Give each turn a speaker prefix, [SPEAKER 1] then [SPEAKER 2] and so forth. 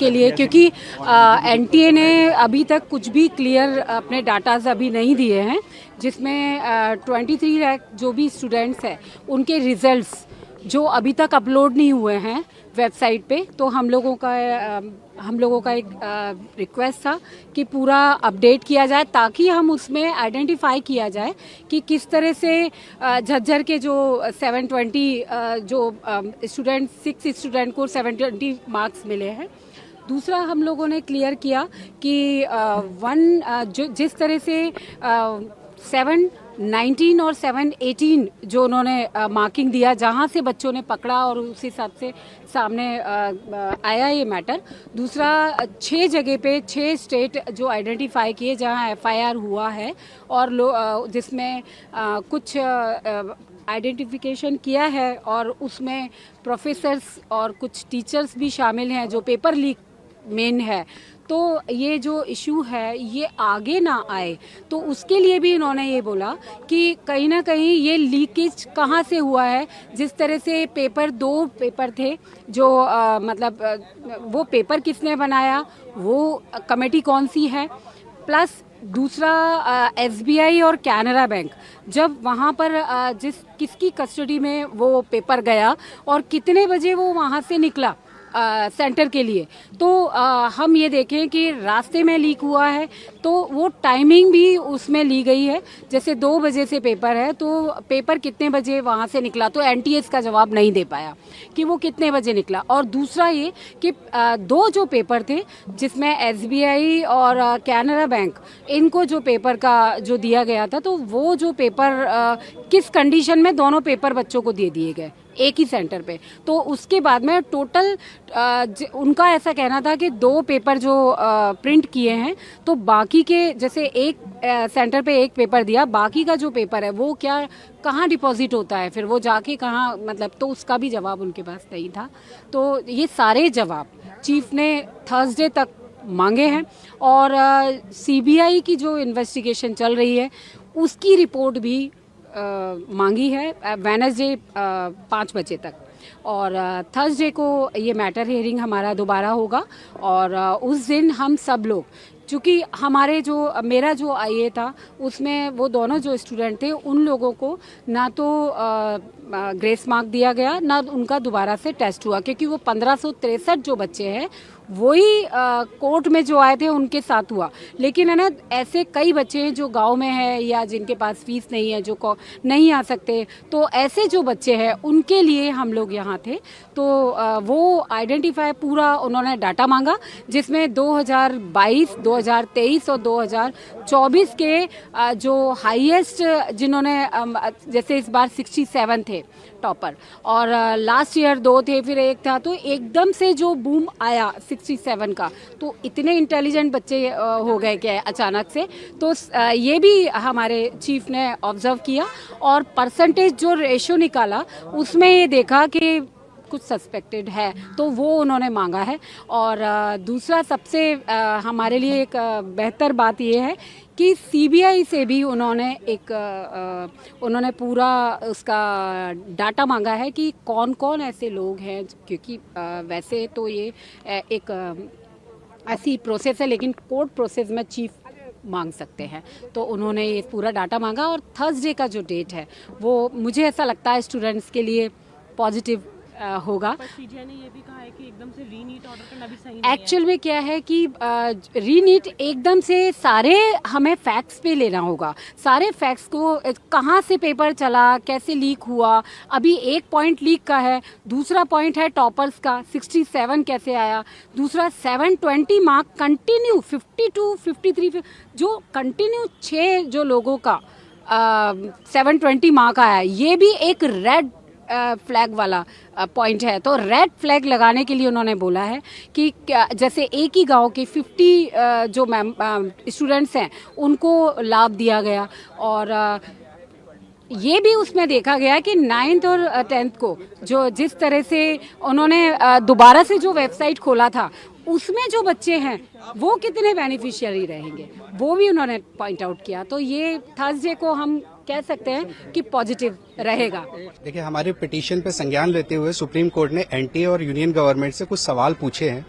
[SPEAKER 1] के लिए, क्योंकि एनटीए ने अभी तक कुछ भी क्लियर अपने डाटाज अभी नहीं दिए हैं, जिसमें 23 लाख जो भी स्टूडेंट्स हैं उनके रिजल्ट्स जो अभी तक अपलोड नहीं हुए हैं वेबसाइट पे। तो हम लोगों का एक रिक्वेस्ट था कि पूरा अपडेट किया जाए, ताकि हम उसमें आइडेंटिफाई किया जाए कि किस तरह से झज्जर के जो 720 जो स्टूडेंट 6 स्टूडेंट को 720 मार्क्स मिले हैं। दूसरा हम लोगों ने क्लियर किया कि जो जिस तरह से 719 और 718 जो उन्होंने मार्किंग दिया, जहां से बच्चों ने पकड़ा और उस हिसाब से सामने आया ये मैटर। दूसरा 6 जगह पे 6 स्टेट जो आइडेंटिफाई किए जहां एफआईआर हुआ है और जिसमें कुछ आइडेंटिफिकेशन किया है और उसमें प्रोफेसर्स और कुछ टीचर्स भी शामिल हैं जो पेपर लीक मेन है। तो ये जो इशू है ये आगे ना आए, तो उसके लिए भी इन्होंने ये बोला कि कहीं ना कहीं ये लीकेज कहाँ से हुआ है। जिस तरह से दो पेपर थे जो वो पेपर किसने बनाया, वो कमेटी कौन सी है, प्लस दूसरा एसबीआई और कैनरा बैंक जब वहाँ पर किसकी कस्टडी में वो पेपर गया और कितने बजे वो वहाँ से निकला सेंटर के लिए, तो हम ये देखें कि रास्ते में लीक हुआ है तो वो टाइमिंग भी उसमें ली गई है। जैसे 2 बजे से पेपर है तो पेपर कितने बजे वहाँ से निकला, तो एनटीए का जवाब नहीं दे पाया कि वो कितने बजे निकला। और दूसरा ये कि 2 जो पेपर थे जिसमें एसबीआई और कैनरा बैंक, इनको जो पेपर का जो दिया गया था, तो वो जो पेपर किस कंडीशन में दोनों पेपर बच्चों को दे दिए गए एक ही सेंटर पे। तो उसके बाद में टोटल उनका ऐसा कहना था कि 2 पेपर जो प्रिंट किए हैं, तो बाकी के जैसे एक सेंटर पे एक पेपर दिया, बाकी का जो पेपर है वो क्या कहाँ डिपॉजिट होता है, फिर वो जाके कहाँ, तो उसका भी जवाब उनके पास नहीं था। तो ये सारे जवाब चीफ ने थर्सडे तक मांगे हैं और सीबीआई की जो इन्वेस्टिगेशन चल रही है उसकी रिपोर्ट भी मांगी है वेडनेसडे 5 बजे तक। और थर्सडे को ये मैटर हियरिंग हमारा दोबारा होगा और उस दिन हम सब लोग, चूँकि मेरा जो आईए था उसमें वो दोनों जो स्टूडेंट थे उन लोगों को ना तो ग्रेस मार्क दिया गया ना उनका दोबारा से टेस्ट हुआ, क्योंकि वो 1563 जो बच्चे हैं वही कोर्ट में जो आए थे उनके साथ हुआ। लेकिन है ना, ऐसे कई बच्चे हैं जो गांव में है या जिनके पास फीस नहीं है, जो नहीं आ सकते, तो ऐसे जो बच्चे हैं उनके लिए हम लोग यहाँ थे। तो वो आइडेंटिफाई पूरा उन्होंने डाटा मांगा, जिसमें 2022, 2023 और 2024 के जो हाईएस्ट जिन्होंने जैसे इस बार 67 थे टॉपर और लास्ट ईयर 2 थे, फिर 1 था, तो एकदम से जो बूम आया 67 का, तो इतने इंटेलिजेंट बच्चे हो गए क्या अचानक से। तो ये भी हमारे चीफ ने ऑब्जर्व किया और परसेंटेज जो रेशो निकाला उसमें ये देखा कि कुछ सस्पेक्टेड है, तो वो उन्होंने मांगा है। और दूसरा सबसे हमारे लिए एक बेहतर बात ये है कि सीबीआई से भी उन्होंने पूरा उसका डाटा मांगा है कि कौन कौन ऐसे लोग हैं, क्योंकि वैसे तो ये एक ऐसी प्रोसेस है, लेकिन कोर्ट प्रोसेस में चीफ मांग सकते हैं। तो उन्होंने ये पूरा डाटा मांगा और थर्सडे का जो डेट है वो मुझे ऐसा लगता है स्टूडेंट्स के लिए पॉजिटिव होगा।
[SPEAKER 2] पर सीजीआई ने ये भी कहा है कि एकदम से रीनीट ऑर्डर करना भी सही नहीं है।
[SPEAKER 1] एक्चुअल में क्या है कि रीनीट एकदम से सारे हमें फैक्ट्स पे लेना होगा, सारे फैक्ट्स को, कहाँ से पेपर चला, कैसे लीक हुआ। अभी एक पॉइंट लीक का है, दूसरा पॉइंट है टॉपर्स का 67 कैसे आया, दूसरा 720 मार्क कंटिन्यू 52, 53 जो कंटिन्यू 6 जो लोगों का 720 मार्क आया, ये भी एक रेड फ्लैग वाला पॉइंट है। तो रेड फ्लैग लगाने के लिए उन्होंने बोला है कि जैसे एक ही गांव के 50 जो स्टूडेंट्स हैं उनको लाभ दिया गया और ये भी उसमें देखा गया कि 9th और 10th को जिस तरह से उन्होंने दोबारा से जो वेबसाइट खोला था उसमें जो बच्चे हैं वो कितने बेनिफिशियरी रहेंगे, वो भी उन्होंने पॉइंट आउट किया। तो ये थर्सडे को हम कह सकते हैं कि पॉजिटिव रहेगा।
[SPEAKER 3] देखिए, हमारे पिटीशन पे संज्ञान लेते हुए सुप्रीम कोर्ट ने एनटीए और यूनियन गवर्नमेंट से कुछ सवाल पूछे हैं